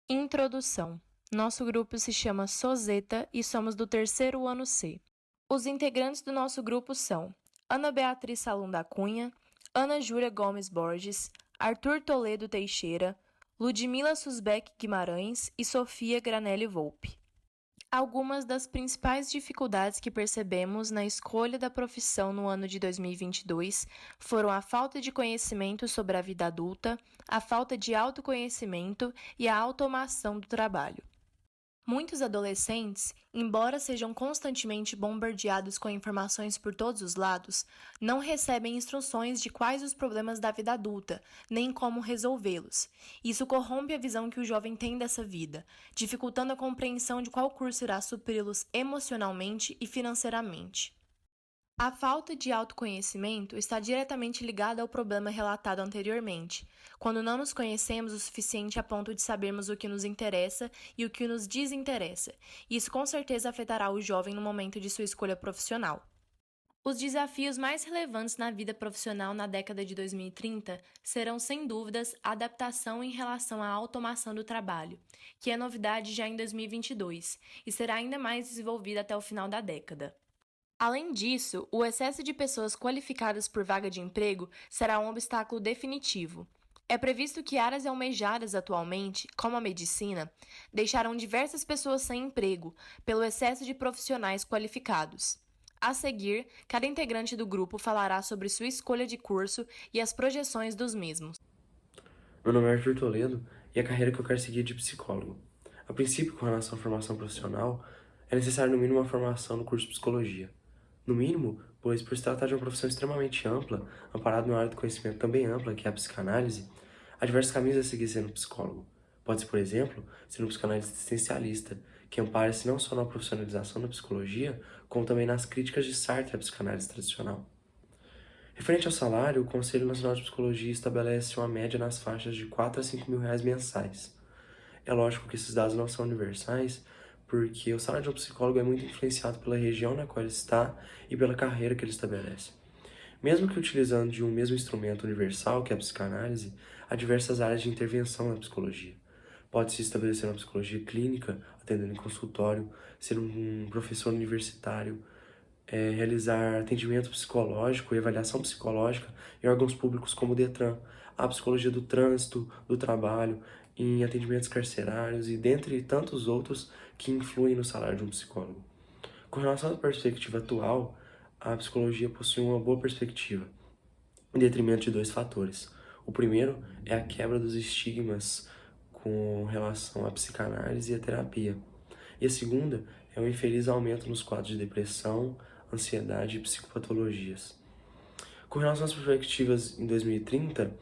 Introdução. Nosso grupo se chama Sozeta e somos do terceiro ano C. Os integrantes do nosso grupo são Ana Beatriz Salum da Cunha, Ana Júlia Gomes Borges, Arthur Toledo Teixeira, Ludmila Susbeck Guimarães e Sofia Granelli Volpe. Algumas das principais dificuldades que percebemos na escolha da profissão no ano de 2022 foram a falta de conhecimento sobre a vida adulta, a falta de autoconhecimento e a automação do trabalho. Muitos adolescentes, embora sejam constantemente bombardeados com informações por todos os lados, não recebem instruções de quais os problemas da vida adulta, nem como resolvê-los. Isso corrompe a visão que o jovem tem dessa vida, dificultando a compreensão de qual curso irá supri-los emocionalmente e financeiramente. A falta de autoconhecimento está diretamente ligada ao problema relatado anteriormente, quando não nos conhecemos o suficiente a ponto de sabermos o que nos interessa e o que nos desinteressa. Isso com certeza afetará o jovem no momento de sua escolha profissional. Os desafios mais relevantes na vida profissional na década de 2030 serão, sem dúvidas, a adaptação em relação à automação do trabalho, que é novidade já em 2022 e será ainda mais desenvolvida até o final da década. Além disso, o excesso de pessoas qualificadas por vaga de emprego será um obstáculo definitivo. É previsto que áreas almejadas atualmente, como a medicina, deixarão diversas pessoas sem emprego pelo excesso de profissionais qualificados. A seguir, cada integrante do grupo falará sobre sua escolha de curso e as projeções dos mesmos. Meu nome é Arthur Toledo e a carreira que eu quero seguir é de psicólogo. A princípio, com relação à formação profissional, é necessário no mínimo uma formação no curso de psicologia. No mínimo, pois por se tratar de uma profissão extremamente ampla, amparada numa área do conhecimento também ampla, que é a psicanálise, há diversos caminhos a seguir sendo psicólogo. Pode-se, por exemplo, ser um psicanalista existencialista, que ampara-se não só na profissionalização da psicologia, como também nas críticas de Sartre à psicanálise tradicional. Referente ao salário, o Conselho Nacional de Psicologia estabelece uma média nas faixas de 4 a 5 mil reais mensais. É lógico que esses dados não são universais, porque o salário de um psicólogo é muito influenciado pela região na qual ele está e pela carreira que ele estabelece. Mesmo que utilizando de um mesmo instrumento universal, que é a psicanálise, há diversas áreas de intervenção na psicologia. Pode-se estabelecer uma psicologia clínica, atendendo em consultório, ser um professor universitário, realizar atendimento psicológico e avaliação psicológica em órgãos públicos como o Detran, a psicologia do trânsito, do trabalho, em atendimentos carcerários e dentre tantos outros que influem no salário de um psicólogo. Com relação à perspectiva atual, a psicologia possui uma boa perspectiva, em detrimento de dois fatores. O primeiro é a quebra dos estigmas com relação à psicanálise e à terapia. E a segunda é o infeliz aumento nos quadros de depressão, ansiedade e psicopatologias. Com relação às perspectivas em 2030,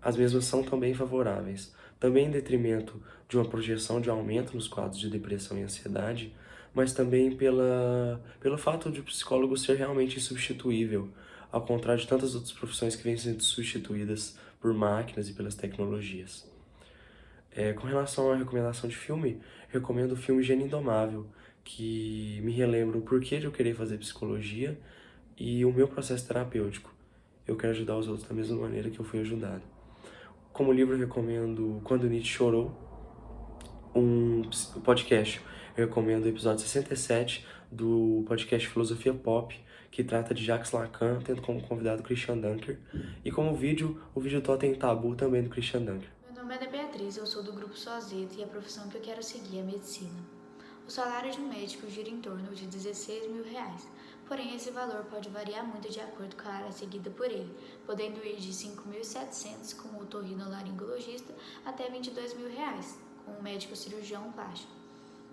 as mesmas são também favoráveis, também em detrimento de uma projeção de aumento nos quadros de depressão e ansiedade, mas também pelo fato de o psicólogo ser realmente insubstituível, ao contrário de tantas outras profissões que vêm sendo substituídas por máquinas e pelas tecnologias. Com relação à recomendação de filme, recomendo o filme Gênio Indomável, que me relembra o porquê de eu querer fazer psicologia e o meu processo terapêutico. Eu quero ajudar os outros da mesma maneira que eu fui ajudado. Como livro, eu recomendo Quando Nietzsche Chorou, um podcast. Eu recomendo o episódio 67 do podcast Filosofia Pop, que trata de Jacques Lacan, tendo como convidado Christian Dunker. E como vídeo, o vídeo Totem Tabu, também do Christian Dunker. Meu nome é Ana Beatriz, eu sou do grupo Sozeta e a profissão que eu quero seguir é medicina. O salário de um médico gira em torno de 16 mil reais, porém esse valor pode variar muito de acordo com a área seguida por ele, podendo ir de 5.700 com o otorrinolaringologista até 22 mil reais com o médico cirurgião plástico.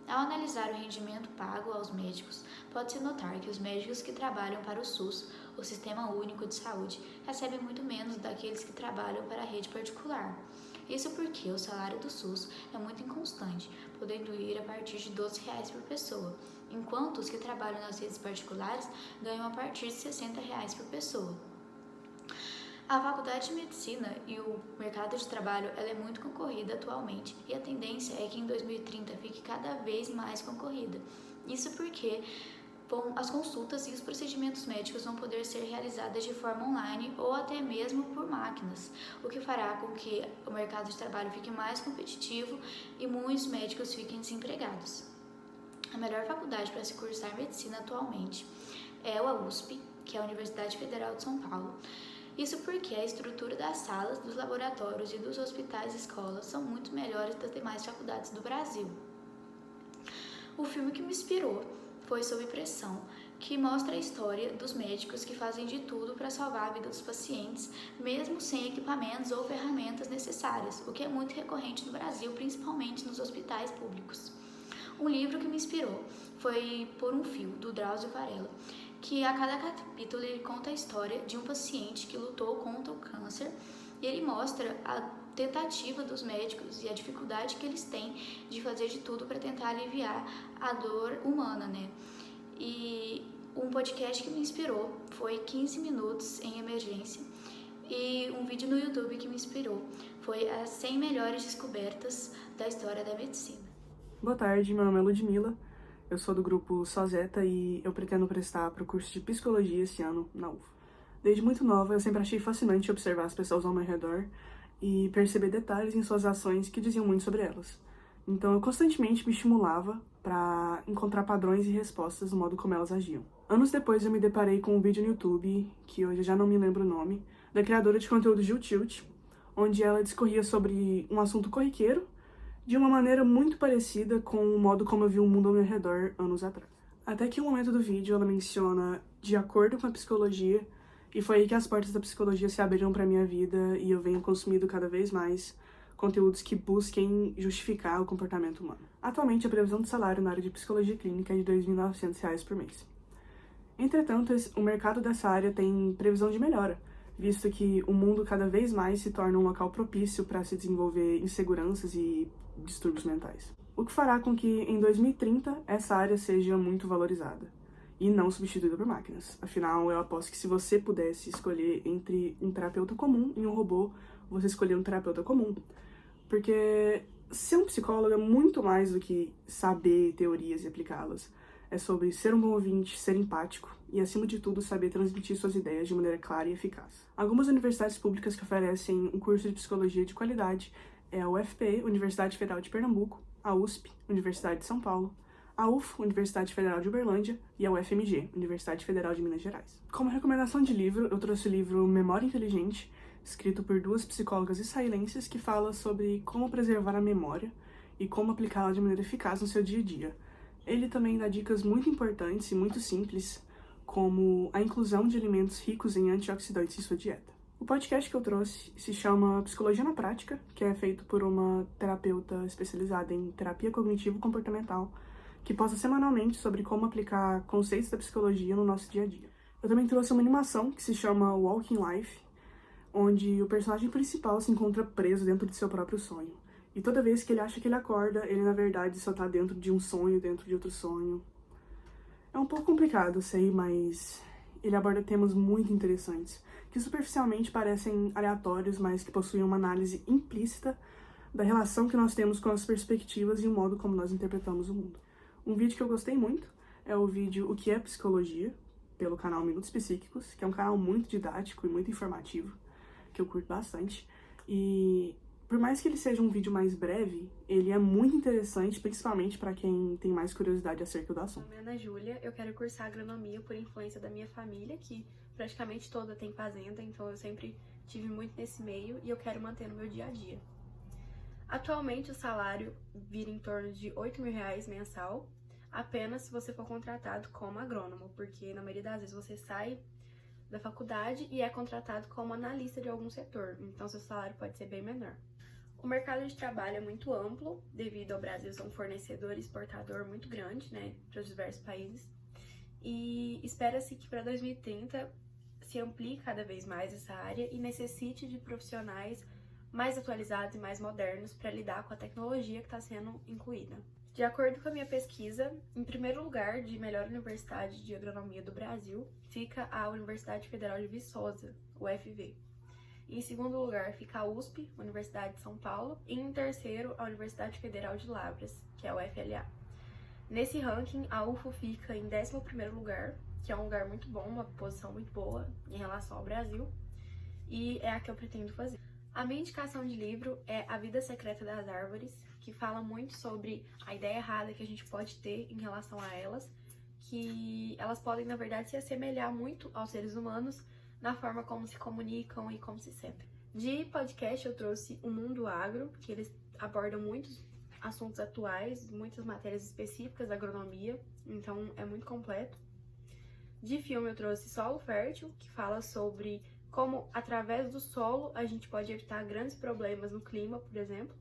Ao analisar o rendimento pago aos médicos, pode-se notar que os médicos que trabalham para o SUS, o Sistema Único de Saúde, recebem muito menos daqueles que trabalham para a rede particular. Isso porque o salário do SUS é muito inconstante, podendo ir a partir de R$ 12 por pessoa, enquanto os que trabalham nas redes particulares ganham a partir de R$ 60 por pessoa. A faculdade de medicina e o mercado de trabalho ela é muito concorrida atualmente e a tendência é que em 2030 fique cada vez mais concorrida. Isso porque as consultas e os procedimentos médicos vão poder ser realizados de forma online ou até mesmo por máquinas, o que fará com que o mercado de trabalho fique mais competitivo e muitos médicos fiquem desempregados. A melhor faculdade para se cursar medicina atualmente é a USP, que é a Universidade Federal de São Paulo. Isso porque a estrutura das salas, dos laboratórios e dos hospitais e escolas são muito melhores das demais faculdades do Brasil. O filme que me inspirou foi Sob Pressão, que mostra a história dos médicos que fazem de tudo para salvar a vida dos pacientes, mesmo sem equipamentos ou ferramentas necessárias, o que é muito recorrente no Brasil, principalmente nos hospitais públicos. Um livro que me inspirou foi Por um Fio, do Drauzio Varela, que a cada capítulo ele conta a história de um paciente que lutou contra o câncer e ele mostra a tentativa dos médicos e a dificuldade que eles têm de fazer de tudo para tentar aliviar a dor humana, né? E um podcast que me inspirou foi 15 Minutos em Emergência, e um vídeo no YouTube que me inspirou foi as 100 melhores descobertas da história da medicina. Boa tarde, meu nome é Ludmila, eu sou do grupo Sozeta e eu pretendo prestar para o curso de Psicologia esse ano na UFO. Desde muito nova, eu sempre achei fascinante observar as pessoas ao meu redor e perceber detalhes em suas ações que diziam muito sobre elas. Então eu constantemente me estimulava para encontrar padrões e respostas no modo como elas agiam. Anos depois eu me deparei com um vídeo no YouTube, que hoje eu já não me lembro o nome, da criadora de conteúdo Jill Tilt, onde ela discorria sobre um assunto corriqueiro, de uma maneira muito parecida com o modo como eu vi o mundo ao meu redor anos atrás. Até que um momento do vídeo ela menciona de acordo com a psicologia, e foi aí que as portas da psicologia se abriram para minha vida e eu venho consumindo cada vez mais conteúdos que busquem justificar o comportamento humano. Atualmente a previsão de salário na área de psicologia clínica é de R$ 2.900 por mês. Entretanto, o mercado dessa área tem previsão de melhora, visto que o mundo cada vez mais se torna um local propício para se desenvolver inseguranças e distúrbios mentais. O que fará com que, em 2030, essa área seja muito valorizada e não substituída por máquinas. Afinal, eu aposto que se você pudesse escolher entre um terapeuta comum e um robô, você escolheria um terapeuta comum. Porque ser um psicólogo é muito mais do que saber teorias e aplicá-las. É sobre ser um bom ouvinte, ser empático e, acima de tudo, saber transmitir suas ideias de maneira clara e eficaz. Algumas universidades públicas que oferecem um curso de psicologia de qualidade é a UFPE, Universidade Federal de Pernambuco, a USP, Universidade de São Paulo, a UFO, Universidade Federal de Uberlândia, e a UFMG, Universidade Federal de Minas Gerais. Como recomendação de livro, eu trouxe o livro Memória Inteligente, escrito por duas psicólogas israelenses, que fala sobre como preservar a memória e como aplicá-la de maneira eficaz no seu dia a dia. Ele também dá dicas muito importantes e muito simples, como a inclusão de alimentos ricos em antioxidantes em sua dieta. O podcast que eu trouxe se chama Psicologia na Prática, que é feito por uma terapeuta especializada em terapia cognitivo-comportamental, que posta semanalmente sobre como aplicar conceitos da psicologia no nosso dia a dia. Eu também trouxe uma animação que se chama Walking Life, onde o personagem principal se encontra preso dentro de seu próprio sonho. E toda vez que ele acha que ele acorda, ele na verdade só tá dentro de um sonho, dentro de outro sonho. É um pouco complicado, sei, mas ele aborda temas muito interessantes, que superficialmente parecem aleatórios, mas que possuem uma análise implícita da relação que nós temos com as perspectivas e o modo como nós interpretamos o mundo. Um vídeo que eu gostei muito é o vídeo O que é Psicologia, pelo canal Minutos Psíquicos, que é um canal muito didático e muito informativo, que eu curto bastante. E por mais que ele seja um vídeo mais breve, ele é muito interessante, principalmente para quem tem mais curiosidade acerca do assunto. Meu nome é Ana Júlia, eu quero cursar agronomia por influência da minha família, que praticamente toda tem fazenda, então eu sempre tive muito nesse meio e eu quero manter no meu dia a dia. Atualmente o salário vira em torno de R$8.000 mensal, apenas se você for contratado como agrônomo, porque na maioria das vezes você sai da faculdade e é contratado como analista de algum setor, então seu salário pode ser bem menor. O mercado de trabalho é muito amplo, devido ao Brasil ser um fornecedor e exportador muito grande, né, para os diversos países, e espera-se que para 2030 se amplie cada vez mais essa área e necessite de profissionais mais atualizados e mais modernos para lidar com a tecnologia que está sendo incluída. De acordo com a minha pesquisa, em primeiro lugar de melhor universidade de agronomia do Brasil, fica a Universidade Federal de Viçosa, UFV. Em segundo lugar fica a USP, Universidade de São Paulo, e em terceiro a Universidade Federal de Lavras, que é a UFLA. Nesse ranking, a UFO fica em 11º lugar, que é um lugar muito bom, uma posição muito boa em relação ao Brasil, e é a que eu pretendo fazer. A minha indicação de livro é A Vida Secreta das Árvores, que fala muito sobre a ideia errada que a gente pode ter em relação a elas, que elas podem, na verdade, se assemelhar muito aos seres humanos na forma como se comunicam e como se sentem. De podcast, eu trouxe O Mundo Agro, que eles abordam muitos assuntos atuais, muitas matérias específicas da agronomia, então é muito completo. De filme, eu trouxe Solo Fértil, que fala sobre como, através do solo, a gente pode evitar grandes problemas no clima, por exemplo.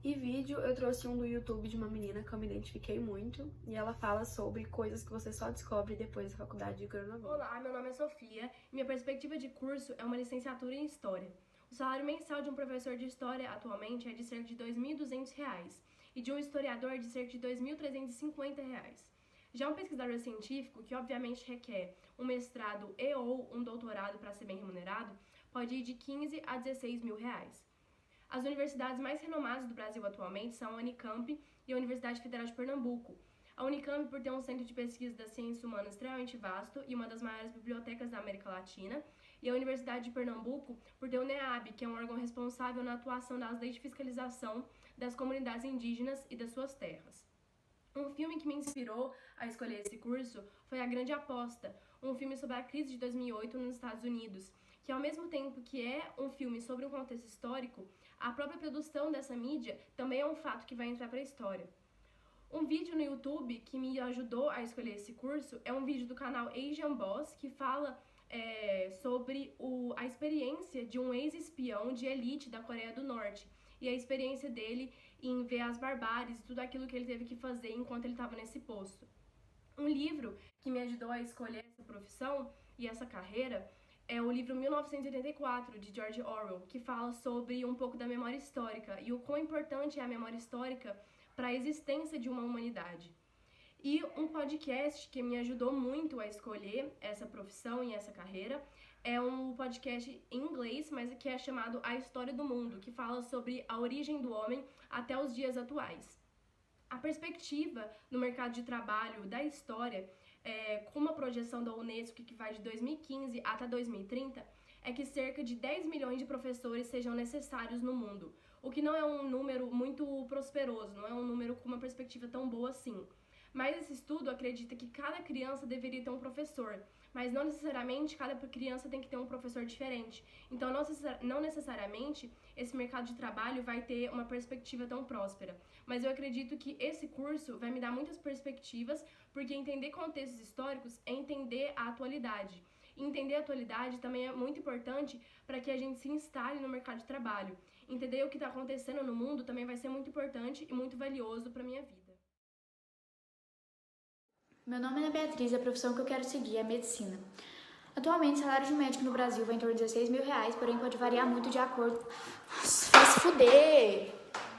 E vídeo, eu trouxe um do YouTube de uma menina que eu me identifiquei muito, e ela fala sobre coisas que você só descobre depois da faculdade de agronomia. Olá, meu nome é Sofia e minha perspectiva de curso é uma licenciatura em História. O salário mensal de um professor de História atualmente é de cerca de R$ 2.200 e de um historiador de cerca de R$ 2.350. Já um pesquisador científico, que obviamente requer um mestrado e ou um doutorado para ser bem remunerado, pode ir de 15 a 16 mil reais. As universidades mais renomadas do Brasil atualmente são a Unicamp e a Universidade Federal de Pernambuco. A Unicamp por ter um centro de pesquisa das ciências humanas extremamente vasto e uma das maiores bibliotecas da América Latina, e a Universidade de Pernambuco por ter o NEAB, que é um órgão responsável na atuação das leis de fiscalização das comunidades indígenas e das suas terras. Um filme que me inspirou a escolher esse curso foi A Grande Aposta, um filme sobre a crise de 2008 nos Estados Unidos, que ao mesmo tempo que é um filme sobre um contexto histórico, a própria produção dessa mídia também é um fato que vai entrar para a história. Um vídeo no YouTube que me ajudou a escolher esse curso é um vídeo do canal Asian Boss, que fala sobre a experiência de um ex-espião de elite da Coreia do Norte e a experiência dele em ver as barbáries e tudo aquilo que ele teve que fazer enquanto ele estava nesse posto. Um livro que me ajudou a escolher essa profissão e essa carreira é o livro 1984, de George Orwell, que fala sobre um pouco da memória histórica e o quão importante é a memória histórica para a existência de uma humanidade. E um podcast que me ajudou muito a escolher essa profissão e essa carreira é um podcast em inglês, mas que é chamado A História do Mundo, que fala sobre a origem do homem até os dias atuais. A perspectiva no mercado de trabalho da história, com uma projeção da Unesco que vai de 2015 até 2030, é que cerca de 10 milhões de professores sejam necessários no mundo, o que não é um número muito prosperoso, não é um número com uma perspectiva tão boa assim. Mas esse estudo acredita que cada criança deveria ter um professor, mas não necessariamente cada criança tem que ter um professor diferente. Então, não necessariamente esse mercado de trabalho vai ter uma perspectiva tão próspera. Mas eu acredito que esse curso vai me dar muitas perspectivas, porque entender contextos históricos é entender a atualidade. E entender a atualidade também é muito importante para que a gente se instale no mercado de trabalho. Entender o que está acontecendo no mundo também vai ser muito importante e muito valioso para a minha vida. Meu nome é Ana Beatriz e a profissão que eu quero seguir é medicina. Atualmente, o salário de um médico no Brasil vai em torno de 16 mil reais, porém pode variar muito de acordo... Nossa, vai se fuder!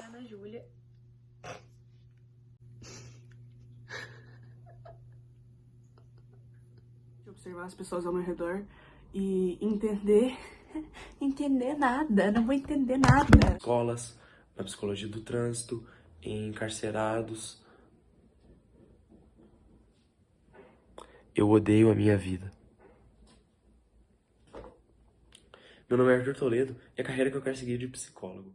Ana Júlia. Observar as pessoas ao meu redor e entender... entender nada, não vou entender nada. Escolas, na psicologia do trânsito, em encarcerados. Eu odeio a minha vida. Meu nome é Arthur Toledo e a carreira que eu quero seguir é de psicólogo.